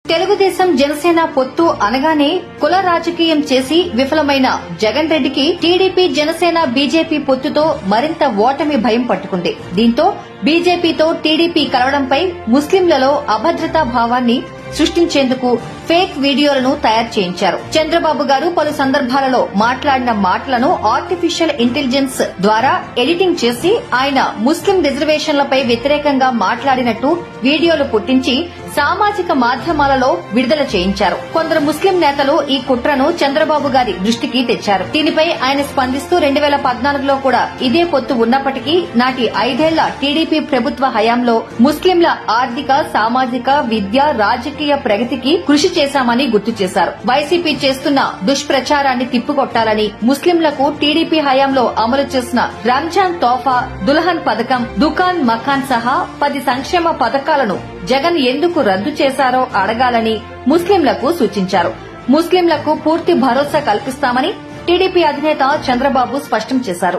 తెలుగుదేశం జనసేన పొత్తు అనగానే కుల రాజకీయం చేసి విఫలమైన జగన్ రెడ్డికి టీడీపీ జనసేన బీజేపీ పొత్తుతో మరింత ఓటమి భయం పట్టుకుంది. దీంతో బీజేపీతో టీడీపీ కలవడంపై ముస్లింలలో అభద్రతా భావాన్ని సృష్టించేందుకు ఫేక్ వీడియోలను తయారు చేయించారు. చంద్రబాబు గారు పలు సందర్భాలలో మాట్లాడిన మాటలను ఆర్టిఫిషియల్ ఇంటెలిజెన్స్ ద్వారా ఎడిటింగ్ చేసి ఆయన ముస్లిం రిజర్వేషన్లపై వ్యతిరేకంగా మాట్లాడినట్టు వీడియోలు పుట్టించి సామాజిక మాధ్యమాలలో విడుదల చేయించారు. కొందరు ముస్లిం నేతలు ఈ కుట్రను చంద్రబాబు గారి దృష్టికి తెచ్చారు. దీనిపై ఆయన స్పందిస్తూ 2014లో కూడా ఇదే పొత్తు ఉన్నప్పటికీ నాటి 5 ఏళ్ల టీడీపీ ప్రభుత్వ హయాంలో ముస్లింల ఆర్థిక, సామాజిక, విద్య, రాజకీయ ప్రగతికి కృషి చేశామని గుర్తు చేశారు. వైసీపీ చేస్తున్న దుష్ప్రచారాన్ని తిప్పికొట్టాలని ముస్లింలకు టీడీపీ హయాంలో అమలు చేసిన రంజాన్ తోఫా, దుల్హన్ పథకం, దుకాన్ మకాన్ సహా 10 సంక్షేమ పథకాలను జగన్ ఎందుకు రద్దు చేశారో అడగాలని ముస్లింలకు సూచించారు. ముస్లింలకు పూర్తి భరోసా కల్పిస్తామని టీడీపీ అధినేత చంద్రబాబు స్పష్టం చేశారు.